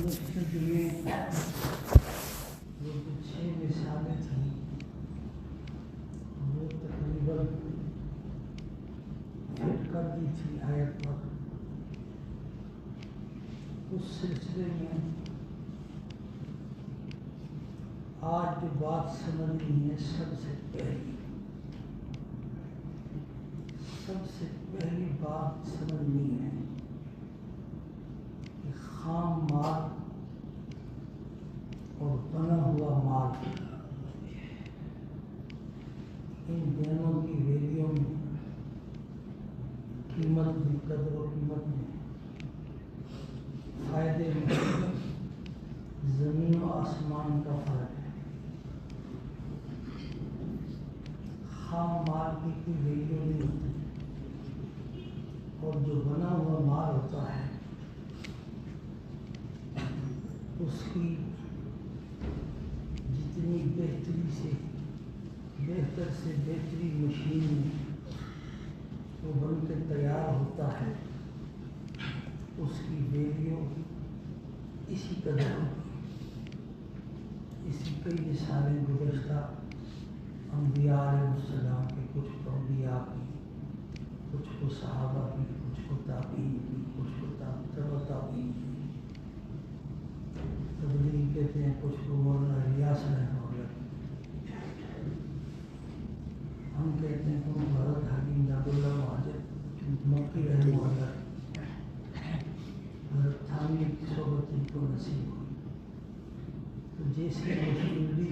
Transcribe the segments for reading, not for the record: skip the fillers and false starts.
مستقبل جو 6 مثالیں تھیں وہ تقریباً فٹ کر دی تھی آیت پر. اس سلسلے میں آج جو بات سمجھنی ہے سب سے پہلی بات سمجھنی ہے کہ خام مال اور بنا ہوا مال ان دونوں کی ویلیو میں قیمت میں قدر و قیمت میں فائدے میں زمین و آسمان کا فرق ہے. خام مال کی کوئی ویلیو نہیں ہوتی اور جو بنا ہوا مال ہوتا ہے اس کی جتنی بہتر سے بہتری مشین میں وہ بن کے تیار ہوتا ہے اس کی ویلیو اسی قدر ہوتی. اسی کئی مثالیں گزشتہ انبیاء علیہ السلام کے کچھ انبیاء کی، کچھ کو صحابہ کی، کچھ کو تابعین کی، کچھ کو تبع تابعین کی. تبلیغ کہتے ہیں کچھ کو مولانا الیاس رحمہ اللہ. ہم کہتے ہیں کہ حضرت حکیم عبداللہ مہاجر مکی رحمہ اللہ حضرت تھانوی کی صحبت ان کو نصیب ہوئی. تو جیسی مشکل تھی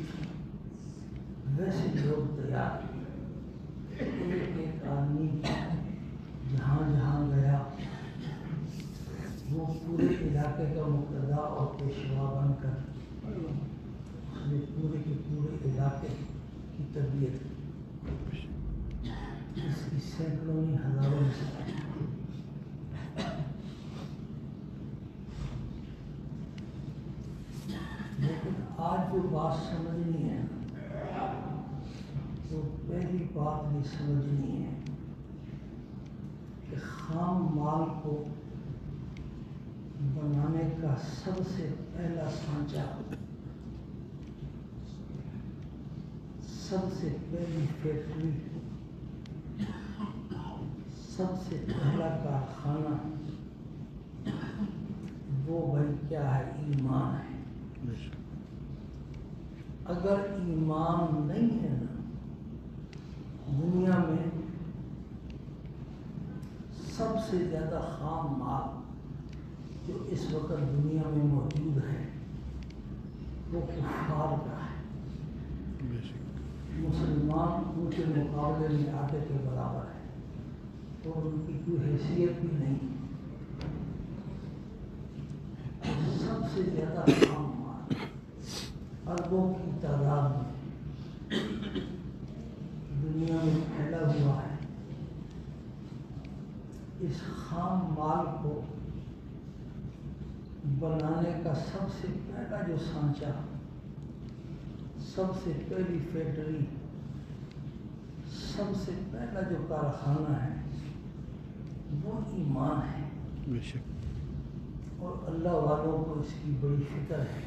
ویسے لوگ تیار ایک آدمی جہاں جہاں گیا وہ پورے علاقے کا مقتدا اور پیشوا بن کر اس نے پورے کے پورے علاقے کی تربیت کی. اس کی سینکڑوں ہزاروں مثالیں. لیکن آج جو بات سمجھنی ہے تو پہلی بات یہ سمجھنی ہے کہ خام مال کو بنانے کا سب سے پہلا سانچہ، سب سے پہلی فیکٹری، سب سے پہلا کارخانہ وہ بھائی کیا ہے؟ ایمان ہے. اگر ایمان نہیں ہے نا دنیا میں سب سے زیادہ خام مال جو اس وقت دنیا میں موجود ہے وہ کفار کا ہے. مسلمان ان کے مقابلے میں آٹے کے برابر ہے اور ان کی کوئی حیثیت بھی نہیں. سب سے زیادہ خام مال اربوں کی تعداد میں دنیا میں پھیلا ہوا ہے. اس خام مال کو بنانے کا سب سے پہلا جو سانچہ، سب سے پہلی فیکٹری، سب سے پہلا جو کارخانہ ہے وہ ایمان ہے. اور اللہ والوں کو اس کی بڑی فکر ہے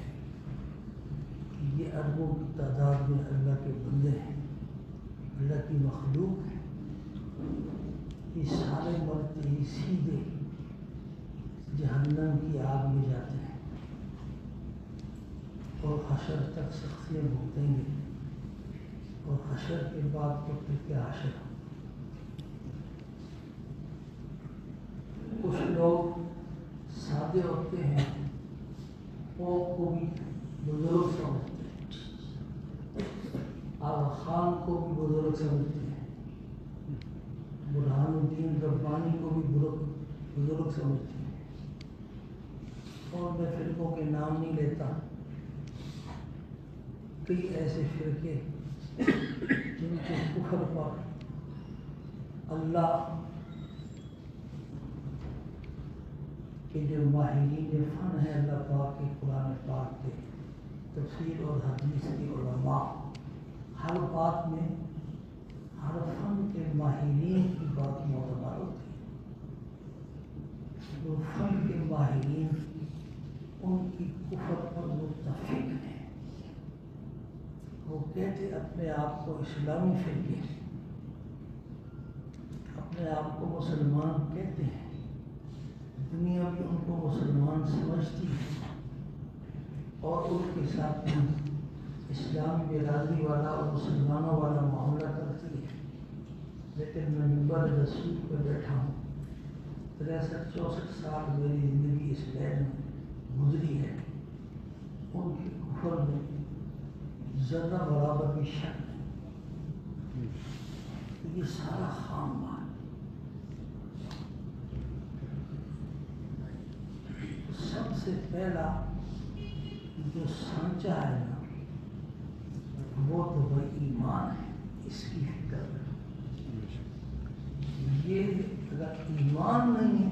کہ یہ اربوں کی تعداد میں اللہ کے بندے ہیں، اللہ کی مخلوق ہے. یہ سارے مرتے ہی سیدھے جہنم کی آگ میں جاتے ہیں اور حشر تک سختیاں بھگتیں گے اور حشر کے بعد تو پھر کیا حشر. کچھ لوگ سادے ہوتے ہیں وہ کو بھی بزرگ سمجھتے ہیں، آغا خان کو بھی بزرگ سمجھتے ہیں، برہان الدین ربانی کو بھی بزرگ سمجھتے ہیں. اور میں فرقوں کے نام نہیں لیتا. کئی ایسے فرقے جن کے کفر پر اللہ کہ جو ماہرین فن ہے اللہ پاک کے قرآن پاک کے تفسیر اور حدیث کے علماء ہر بات میں ہر فن کے ماہرین کی بات معتبر ہوتی ہے. وہ فن کے ماہرین ان کی کفر پر متفق ہیں. وہ کہتے اپنے آپ کو اسلامی فرقے، اپنے آپ کو مسلمان کہتے ہیں، دنیا بھی ان کو مسلمان سمجھتی ہے اور ان کے ساتھ اسلامی برادری والا اور مسلمانوں والا معاملہ کرتی ہے. لیکن میں منبر رسول پہ بیٹھا ہوں، 63-64 سال میری زندگی اس لین میں گزری ہے. ان کے کفر میں ذرہ برابر بھی شک نہیں. یہ سارا خاندان سب سے پہلا جو سانچہ ہے نا، وہ تو بھائی ایمان ہے. اس کی فکر یہ اگر ایمان نہیں ہے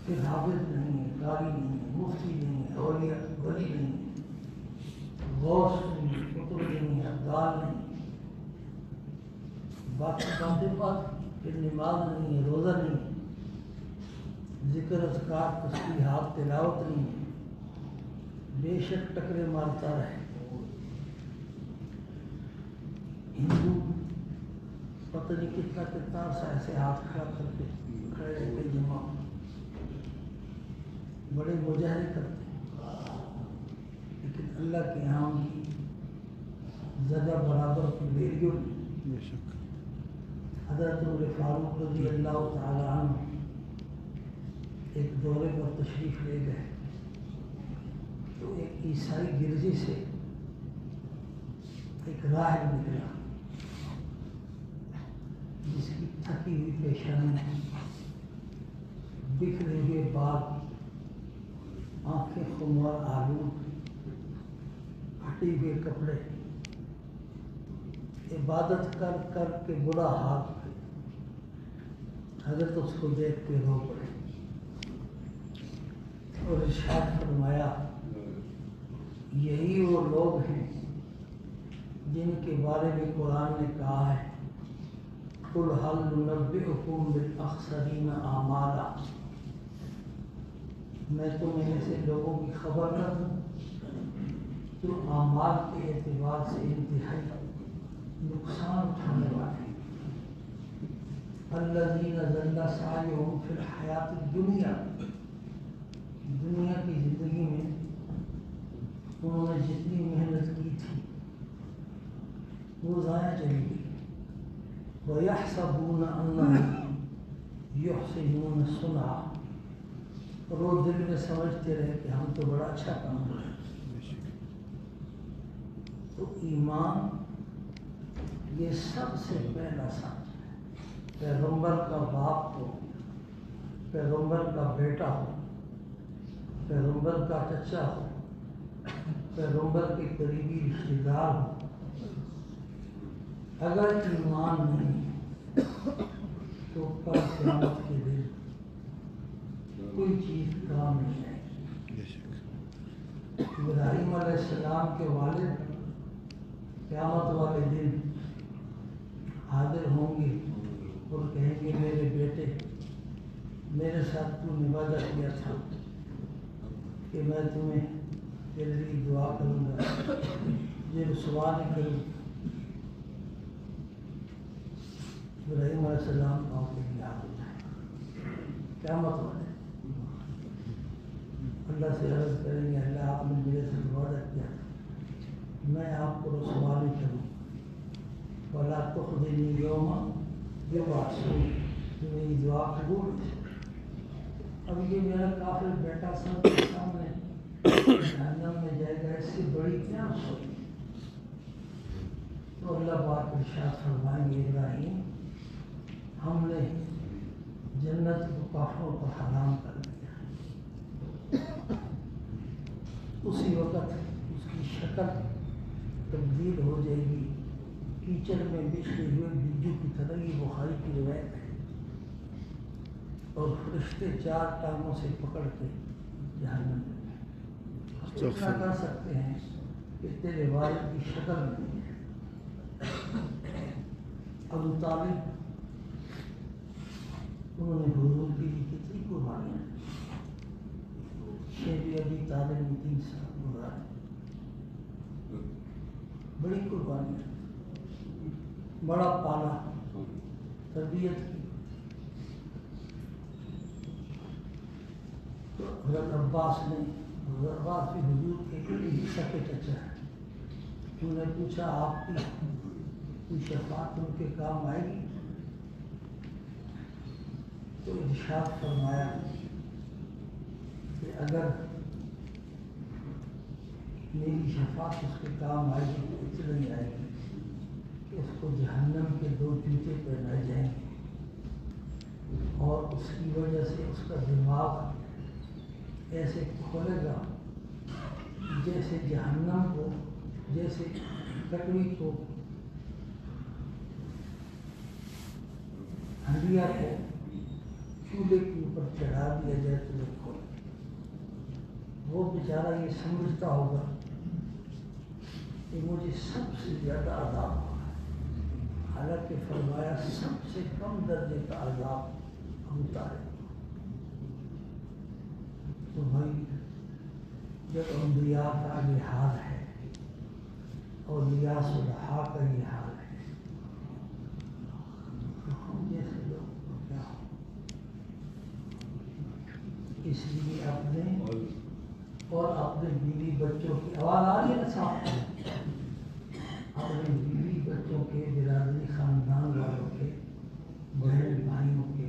پھر حافظ نہیں ہے، قاری نہیں ہے، مفتی نہیں ہے، اولیاء ولی نہیں ہے، غوث نہیں ہے، قطب نہیں ہے، ابدال نہیں ہے، باقی باتیں بات پھر نماز نہیں ہے، روزہ نہیں ہے، ذکر اذکار تسبیحات تلاوت نہیں ہے، بے شک ٹکرے مارتا رہے. ہندو پتہ نہیں کتنا کتنا عرصہ ایسے ہاتھ کھڑا کر کے کھڑے رہ کے جمع بڑے مظاہرے کرتے ہیں، لیکن اللہ کے یہاں ان کی زیادہ برابر کی ویلیو نہیں. حضرت عمر فاروق رضی اللہ تعالی عنہ ایک دورے پر تشریف لے گئے تو ایک عیسائی گرجے سے ایک راہب نکلا جس کی تھکی ہوئی پیشانی، بکھرے ہوئے بال، آنکھیں خمار آلود، پھٹے ہوئے کپڑے، عبادت کر کر کے برا حال. حضرت اس کو دیکھ کے رو پڑے اور ارشاد فرمایا یہی وہ لوگ ہیں جن کے بارے میں قرآن نے کہا ہے قُلْ هَلْ نُنَبِّئُكُمْ بِالْأَخْسَرِينَ أَعْمَالًا. میں تمہیں ایسے لوگوں کی خبر نہ دوں جو اعمال کے اعتبار سے انتہائی نقصان اٹھانے والے ہیں. الَّذِينَ ضَلَّ سَعْيُهُمْ فِي الْحَيَاةِ الدُّنْيَا. دنیا کی زندگی میں انہوں نے جتنی محنت کی تھی وہ ضائع چلی گئی. وَيَحْسَبُونَ أَنَّهُمْ يُحْسِنُونَ صُنْعًا. اور وہ دل میں سمجھتے رہے کہ ہم تو بڑا اچھا کام کر رہے ہیں. تو ایمان یہ سب سے پہلا سانچہ ہے. پیغمبر کا باپ ہو، پیغمبر کا بیٹا ہو، پیغمبر کا چچا ہو، پیغمبر کے قریبی رشتہ دار ہو، اگر ایمان نہیں تو کل قیامت کے دن کوئی چیز کام نہیں آئے. ابراہیم علیہ السلام کے والد قیامت والے دن حاضر ہوں گے اور کہیں گے میرے بیٹے میرے ساتھ تو نے وعدہ کیا تھا کہ میں تمہیں تیرے لیے دعا کروں گا، یہ رسوا نہیں کروں. ابراہیم علیہ السلام کا کے لیے یاد ہوتا ہے. قیامت والے اللہ سے عرض کریں گے اللہ آپ نے میرے سے وعدہ کیا تھا میں آپ کو رسوا نہیں کروں. وَلَا تُخْزِنِي يَوْمَ يُبْعَثُونَ. میری دعا قبول ہے. اب یہ میرا کافر بیٹا سب کے سامنے جہنم میں جائے گا، اس سے بڑی کیا سوچ. تو اللہ پاک ارشاد فرمائیں گے ابراہیم ہم نے جنت کو کافروں پر حرام کر دیا. اسی وقت اس کی شکل تبدیل ہو جائے گی، کیچڑ میں بچھڑے ہوئے بجو کی طرح. یہ بخاری کی روایت ہے. اور فرشتے 4 ٹانگوں سے پکڑ کے جہنم میں اتنا کر سکتے ہیں کہ تیرے والد کی شکل نہیں ہے. ابو طالب انہوں نے حضور کے لیے کتنی قربانیاں. شیخ ابی طالب نے 3 سال گزارے، بڑی قربانی، بڑا پالا، تربیت کی۔ تو حضرت عباس نے، حضرت عباس بھی حضور کے سکے چچا ہے، انہوں نے پوچھا آپ کی کوئی شفاعت ان کے کام آئے گی؟ تو ارشاد فرمایا کہ اگر میری شفاعت اس کے کام آئے گی تو اتنا ہی آئے گی کہ اس کو جہنم کے 2 جوتے پہنائے جائیں گے، اور اس کی وجہ سے اس کا دماغ ایسے کھولے گا جیسے جہنم کو، جیسے لکڑی کو، ہنڈیا کو چولہے کے اوپر چڑھا دیا جائے تو وہ کھولے۔ وہ بیچارہ یہ سمجھتا ہوگا کہ مجھے سب سے زیادہ عذاب ہوگا، حالانکہ فرمایا سب سے کم درجے کا عذاب ہوتا ہے۔ تو بھائی جب انبیاء کا یہ حال ہے، اولیاء صلحاء کا یہ حال ہے، تو ہم جیسے لوگ کو کیا ہو؟ اس لیے اپنے اور اپنے بیوی بچوں کی آواز آ رہی ہے نا صاحب، اپنے بیوی بچوں کے، برادری خاندان والوں کے، بہن بھائیوں کے،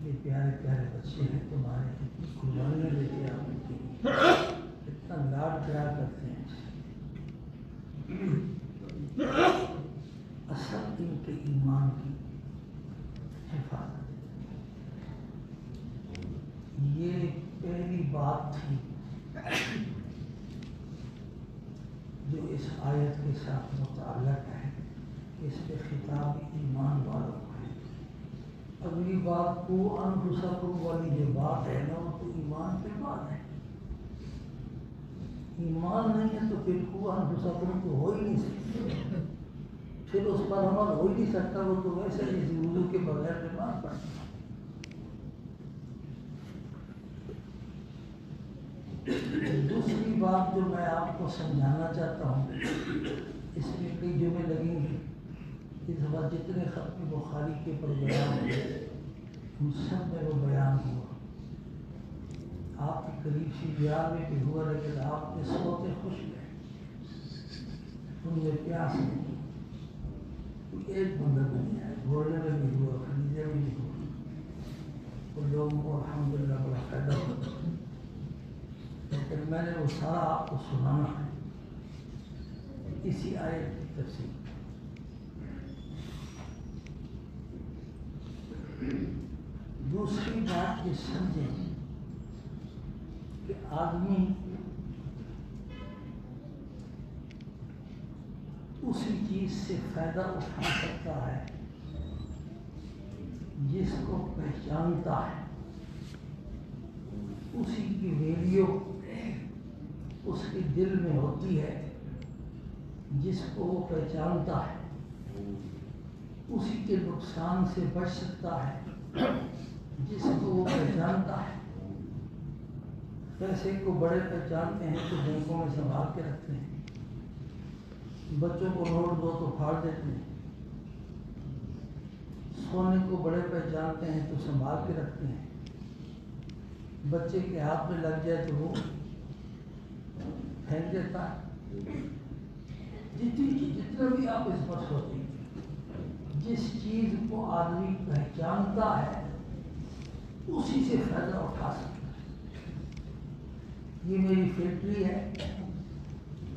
یہ پیارے پیارے بچے ہیں تمہارے، اتنی قربانیاں دیتے آپ ان کے لیے، اتنا لاڈ پیار کرتے ہیں، اصل ان کے ایمان کی حفاظت۔ یہ پہلی بات تھی جو اس آیت کے ساتھ متعلق ہے، اس پہ خطاب ایمان والوں کو ہے۔ اگلی بات کو انفسکم والی جو بات ہے نا، وہ تو ایمان کی بات ہے۔ ایمان نہیں ہے تو پھر کو انفسکم تو ہو ہی نہیں سکتا، پھر اس پر عمل ہو ہی نہیں سکتا، وہ تو ویسے ہی وضو کے بغیر نماز پڑھتا۔ دوسری بات جو میں آپ کو سمجھانا چاہتا ہوں، اس میں کئی جملے لگیں گے، اس دفعہ جتنے ختم بخاری کے پروگرام ہوئے ان سب میں وہ بیان ہوا۔ آپ کے قریب سی بیان میں بھی ہوا، لیکن آپ کے سوتے خوش گئے، ان میں پیاس نہیں، کوئی ایک بندہ بھی نہیں آیا، بولنے میں بھی ہوا، خریدے میں بھی ہوا، اور لوگوں کو الحمدللہ بڑا فائدہ ہوتا، لیکن میں نے وہ سارا آپ کو سنانا ہے اسی آیت کی تفسیر۔ دوسری بات یہ سمجھیں کہ آدمی اسی چیز سے فائدہ اٹھا سکتا ہے جس کو پہچانتا ہے، اسی کی ویلیو اس کے دل میں ہوتی ہے، جس کو وہ پہچانتا ہے، اسی کے نقصان سے بچ سکتا ہے جس کو وہ پہچانتا ہے۔ پیسے کو بڑے پہچانتے ہیں تو بینکوں میں سنبھال کے رکھتے ہیں، بچوں کو نوٹ دو تو پھاڑ دیتے ہیں، سونے کو بڑے پہچانتے ہیں تو سنبھال کے رکھتے ہیں، بچے کے ہاتھ میں لگ جائے تو وہ پھینک دیتا ہے۔ جتنا بھی آپ اس پر سوچیں، جس چیز کو آدمی پہچانتا ہے اسی سے فائدہ اٹھا سکتا ہے۔ یہ میری فیکٹری ہے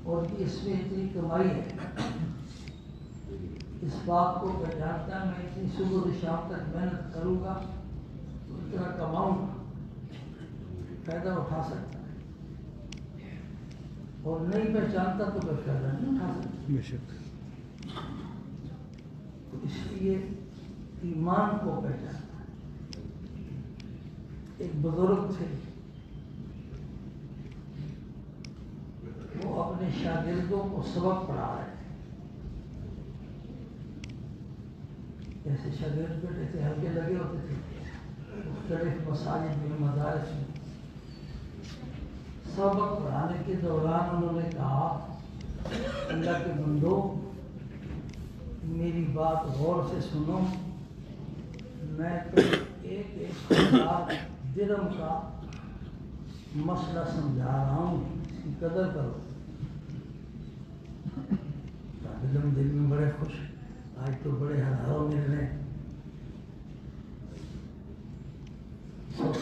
اور اس میں اتنی کمائی ہے، اس بات کو پہچانتا ہے، میں اتنی صبح سے شام تک محنت کروں گا تو اتنا کماؤں گا، فائدہ اٹھا سکتا ہے، اور نہیں پہچانتا تو کوئی فائدہ نہیں اٹھا سکتا۔ بے شک۔ تو اس لیے ایمان کو پہچاننا۔ ایک بزرگ تھے، وہ اپنے شاگردوں کو سبق پڑھا رہے تھے، جیسے شاگرد بیٹھے تھے، ہلکے لگے ہوتے تھے مختلف مساجد میں، مدارس میں، سبق پڑھانے کے دوران انہوں نے کہا اللہ کے بندو میری بات غور سے سنو، میں تو ایک 1000 درہم کا مسئلہ سمجھا رہا ہوں، اس کی قدر کرو۔ طالب علم دل میں بڑے خوش، آج تو بڑے ہزاروں مل رہے ہیں۔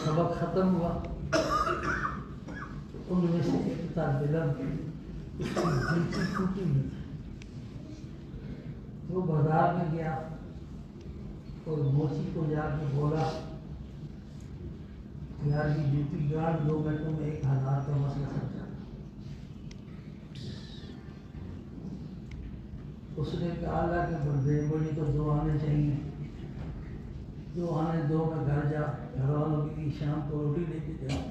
سبق ختم ہوا تو ان میں سے ایک طالب علم اس کی جوتی ٹوٹی ہوئی تھی، وہ بازار میں گیا اور موچی کو جا کے بولا یار یہ جوتی گاڑ دو، میں تمہیں 1000 کا مسئلہ سمجھا۔ اس نے کہا اللہ کے بندے مجھے تو 2 آنے چاہیے، 2 آنے دو، میں گھر جا گھر والوں کی شام کو روٹی لے کے جاؤں،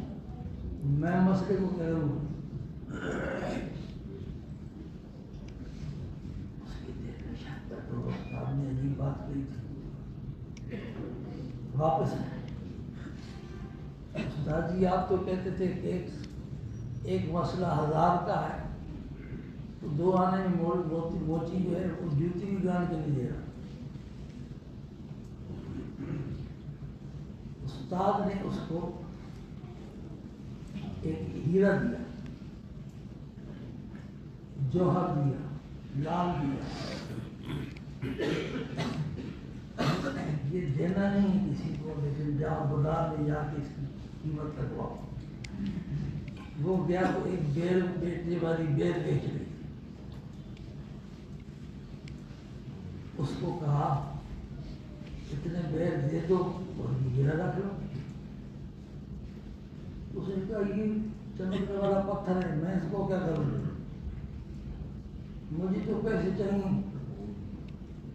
میں مسئلے کو کروں۔ اس کی دیر میں شاید تو استاد نے عجیب بات کہی تھی، واپس آئے۔ استاد جی آپ تو کہتے تھے کہ ایک مسئلہ 1000 کا ہے، تو 2 آنے میں موچی جو ہے وہ جوتی بھی گان کے نہیں دے رہا۔ استاد نے اس کو ایک ہیرا دیا، جوہر دیا، لال دیا، یہ دینا نہیں کسی کو، لیکن جہاں بازار میں جا کے اس کی قیمت لگواؤ۔ وہ گیا تو ایک بیل بیچنے والی بیل بیچ رہی، اس کو کہا اتنے بیل دے دو اور یہ ہیرا رکھ لو۔ اس نے کہا یہ چمکنے والا پتھر ہے، میں اس کو کیا کروں گا، مجھے تو پیسے چاہیے،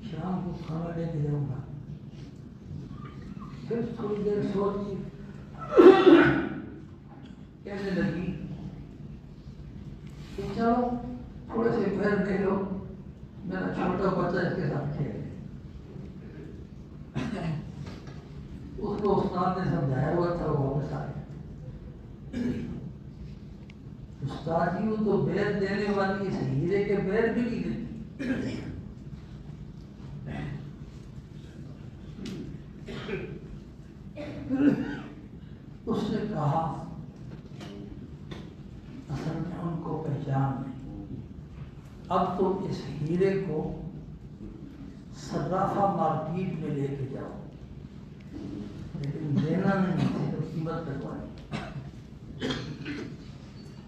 شام کو کھانا لے کے جاؤں گا۔ پھر تھوڑی دیر سوچی، کہنے لگی کہ چلو تھوڑے سے پیر لے لو، میرا چھوٹا بچہ اس کے ساتھ کھیلے۔ اس کو استاد نے سمجھایا ہوا تھا، وہ واپس آ گیا۔ استاد جی وہ تو بیر دینے والی اس ہیرے کے بیر بھی نہیں دیتی۔ اس نے کہا اصل میں ان کو پہچان نہیں، اب تو اس ہیرے کو صرافہ مارکیٹ میں لے کے جاؤ، لیکن دینا نہیں، صرف قیمت لگوانی۔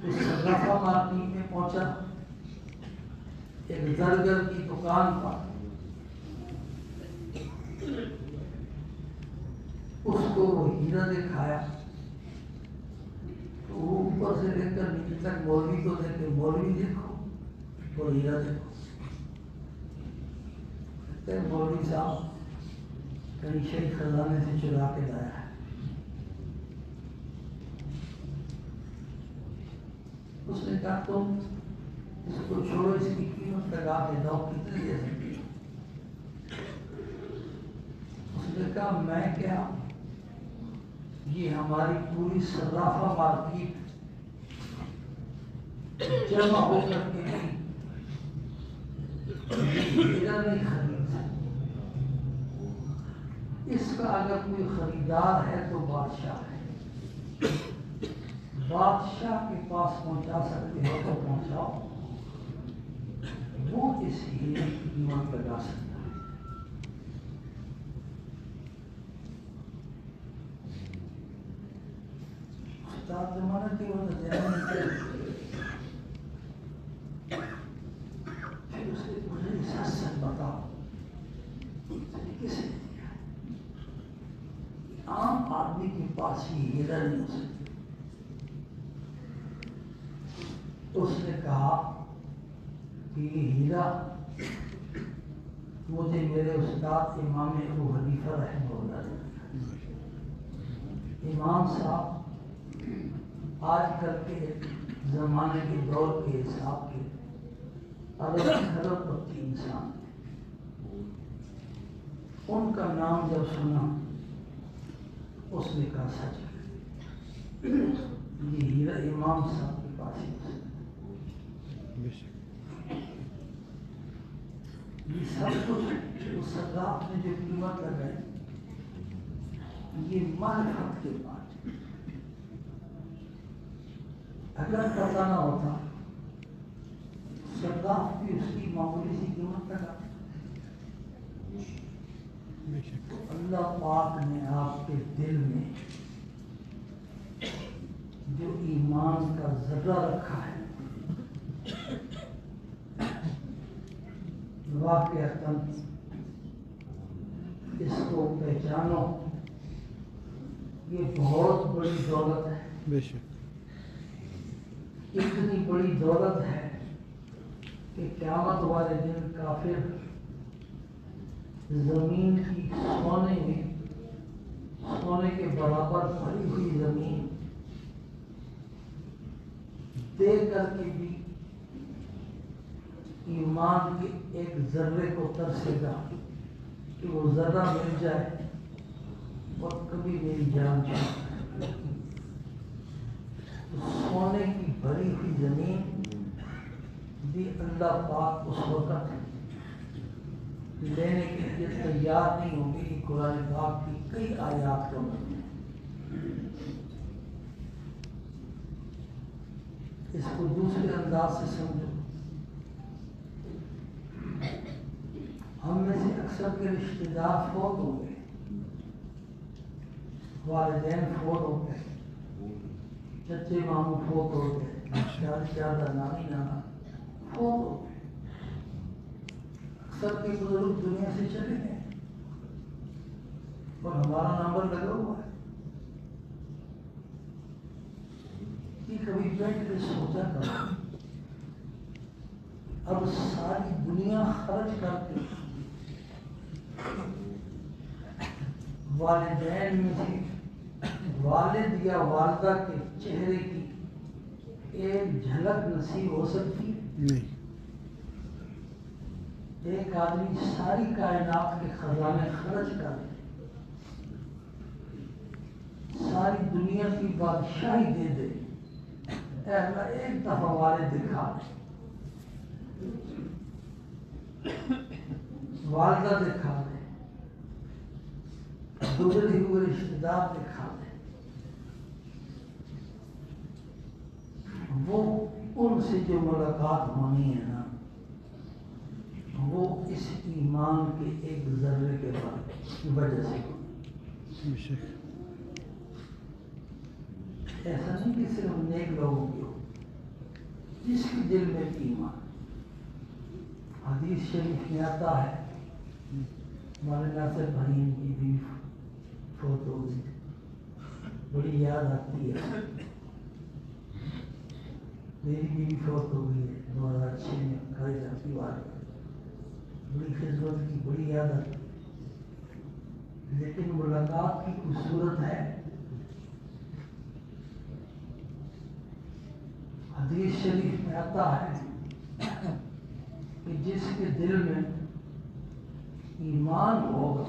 اس صرافہ مارکیٹ میں پہنچا، ایک زرگر کی دکان پر اس کو وہ ہیرا دکھایا، تو وہ اوپر سے لے کر نیچے تک مولوی کو دیکھے، مولوی دیکھو اور ہیرا دیکھو۔ کہتے ہیں مولوی صاحب کہیں شیخ خزانے سے چرا کے لایا ہے۔ اس نے کہا تم اس کو چھوڑو، اس کی قیمت لگا کے دو، کتنی دے سکتی؟ اس نے کہا میں کیا، یہ ہماری پوری صرافہ مارکیٹ جمع ہو کر کے ہیرا نہیں خرید سکتی، اس کا اگر کوئی خریدار ہے تو بادشاہ ہے، بادشاہ کے پاس پہنچا سکتے ہو تو پہنچاؤ، وہ اس ہیرے کی قیمت لگا سکتا ہے۔ استاد زمانہ کی وہ پھر اس نے مجھے سچ بتاؤ کسے دیا؟ عام آدمی کے پاس ہی ہیرا نہیں ہو سکتا۔ اس نے کہا کہ یہ ہیرا مجھے میرے استاد امام ابو حنیفہ رحمہ اللہ نے، امام صاحب آج کل کے زمانے کے دور کے حساب کے ارب پتی انسان، ان کا نام جب سنا اس نے کہا سچ ہے، یہ ہیرا امام صاحب نصیب ہو سکتا ہے۔ یہ سب کچھ اس صداقت نے جو قیمت لگائی، یہ معرفت کے بعد، اگر پتہ نہ ہوتا صداقت بھی اس کی معمولی سی قیمت لگا۔ اللہ پاک نے آپ کے دل میں جو ایمان کا ذرہ رکھا ہے، واقعتاً اس کو پہچانو، یہ بہت بڑی دولت ہے، بے شک اتنی بڑی دولت ہے کہ قیامت والے دن کافر زمین کی سونے کے برابر بھری ہوئی زمین دیکھ کر کے بھی ایمان کے ایک ذرے کو ترسے گا کہ وہ ذرہ مل جائے اور کبھی میری جان چھوڑ۔ سونے کی بھری ہوئی زمین بھی اللہ پاک اس وقت لینے کے لیے تیار نہیں ہوگی کہ قرآن پاک کی کئی آیات کا مطلب ہے۔ اس کو دوسرے انداز سے سمجھو، ہم میں سے اکثر کے رشتہ دار فوت ہو گئے، والدین فوت ہو گئے، چچے ماموں فوت ہو گئے، زیادہ نانی نانا فوت ہو گئے، اکثر کے بزرگ دنیا سے چلے گئے اور ہمارا نمبر لگا ہوا ہے۔ کہ کبھی بیٹھ کے سوچا کرو، اب ساری دنیا خرچ کر کے والدین میں سے والد یا والدہ کے چہرے کی ایک جھلک نصیب ہو سکتی ہے؟ نہیں۔ ایک آدمی ساری کائنات کے خزانے خرچ کر ساری دنیا کی بادشاہی دے دے، اے اللہ ایک دفعہ والد دکھا دے، والدہ دکھا دے، گزرے ہوئے رشتہ دار دکھا دے، وہ ان سے جو ملاقات ہونی ہے نا، وہ اس ایمان کے ایک ذرے کے وجہ سے بے شک ایسا نہیں کہ صرف نیک لوگوں کی ہو، جس کے دل میں ایمان۔ حدیث شریف میں آتا ہے، مولانا ناصر بھائی کی بھی فوت ہو گئی، بڑی یاد آتی ہے، میری بھی فوت ہو گئی ہے 2006 میں، گھر جاتی والے بڑی خدمت کی، بڑی یاد آتی، لیکن ملاقات کی کوئی صورت ہے؟ حدیث شریف میں آتا ہے کہ جس کے دل میں ایمان ہوگا،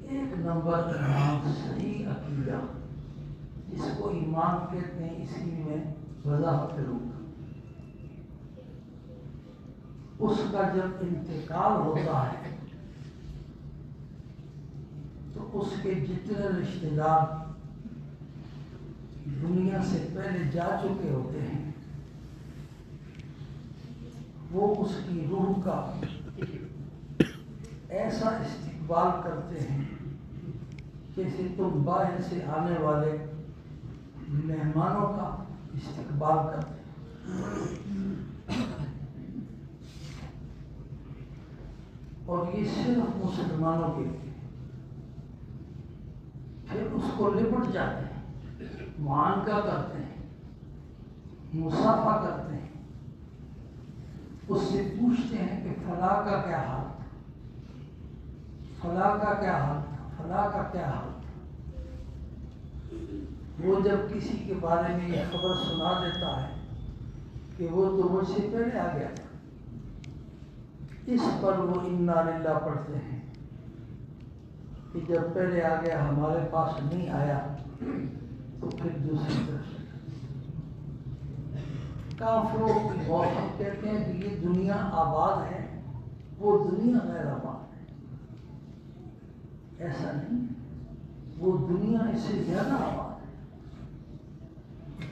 ایک نمبر کا نام صحیح عقیدہ، جس کو ایمان کہتے ہیں، اس کی میں وضاحت کروں گا۔ اس کا جب انتقال ہوتا ہے تو اس کے جتنے رشتہ دار دنیا سے پہلے جا چکے ہوتے ہیں، وہ اس کی روح کا ایسا استقبال کرتے ہیں جیسے تم باہر سے آنے والے مہمانوں کا استقبال کرتے ہیں۔ اور یہ صرف مسلمانوں کے لیے، پھر اس کو لپٹ جاتے ہیں، معانقہ کرتے ہیں، مصافحہ کرتے ہیں، اس سے پوچھتے ہیں کہ فلاں کا کیا حال تھا، فلاں کا کیا حال تھا، فلاں کا کیا حال تھا۔ وہ جب کسی کے بارے میں یہ خبر سنا دیتا ہے کہ وہ تو مجھ سے پہلے آ گیا تھا، اس پر وہ انا للہ پڑھتے ہیں کہ جب پہلے آ گیا ہمارے پاس نہیں آیا تو پھر دوسری طرف کافروں کی موسم کہتے ہیں کہ یہ دنیا آباد ہے، وہ دنیا غیر آباد ہے. ایسا نہیں، وہ دنیا اس سے زیادہ آباد ہے.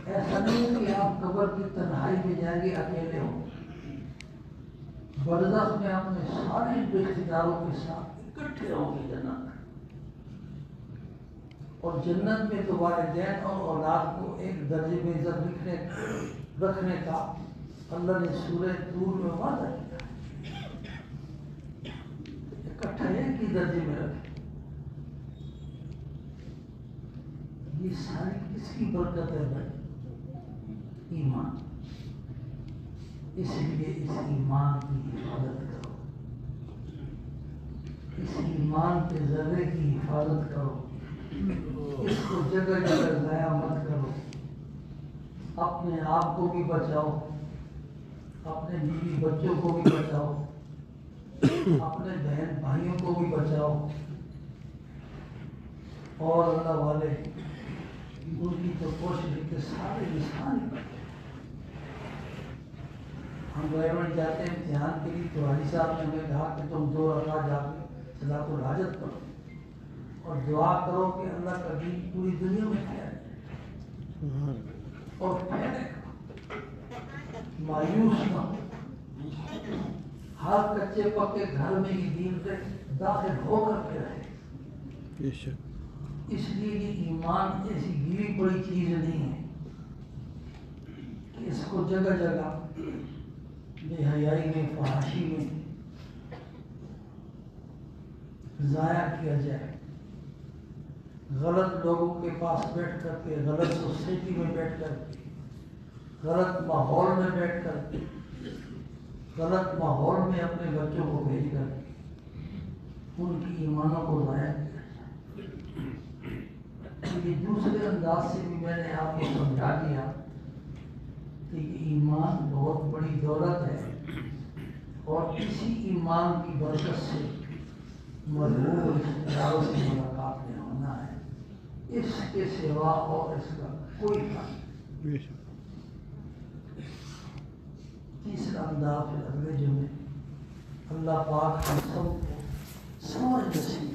ایسا نہیں ہے کہ آپ قبر کی تنہائی میں جائیں گے اکیلے ہوں. برزخ میں اپنے سارے رشتے داروں کے ساتھ اکٹھے ہوں گے جنت میں. اور جنت میں تو والدین اور اولاد کو ایک درجے میں عزت رکھنے کا اللہ نے سورہ طور میں وعدہ کیا. اکٹھا ایک ہی درجے میں رکھے. یہ ساری کس کی برکت ہے بھائی؟ ایمان. اس لیے اس ایمان کی حفاظت کرو، اس ایمان کے ذرے کی حفاظت کرو، اس کو جگہ جگہ ضائع مت کرو. اپنے آپ کو بھی بچاؤ، اپنے بیوی بچوں کو بھی بچاؤ، اپنے بہن بھائیوں کو بھی بچاؤ. اور اللہ والے ان کی تو کوشش کہ سارے انسان ہی بچے. ہم گورنمنٹ جاتے ہیں امتحان کے لیے تو حاجی صاحب نے ہمیں کہا کہ تم 2 رکعت جا کے صلاۃ الحاجت کرو اور دعا کرو کہ اللہ کا دین پوری دنیا میں پھیلے اور پھیلے. مایوس نہ ہو. ہر کچے پکے گھر میں یہ دین سے داخل ہو کر کے رہے. اس لیے یہ ایمان ایسی گری پڑی چیز نہیں ہے کہ اس کو جگہ جگہ بے حیائی میں، فحاشی میں ضائع کیا جائے. غلط لوگوں کے پاس بیٹھ کر کے، غلط سوسائٹی میں بیٹھ کر کے، غلط ماحول میں بیٹھ کر کے، غلط ماحول میں اپنے بچوں کو بھیج کر ان کی ایمانوں کو ضائع کیا جائے. یہ دوسرے انداز سے بھی میں نے آپ کو سمجھا دیا کہ ایمان بہت بڑی دولت ہے اور اسی ایمان کی برکت سے مرحوم رشتہ داروں سے ملاقات میں ہونا ہے. اس کے سوا اور اس کا کوئی کام نہیں. تیسرا انداز پھر اگلے جمعے اللہ پاک ہم سب کو سمجھ نصیب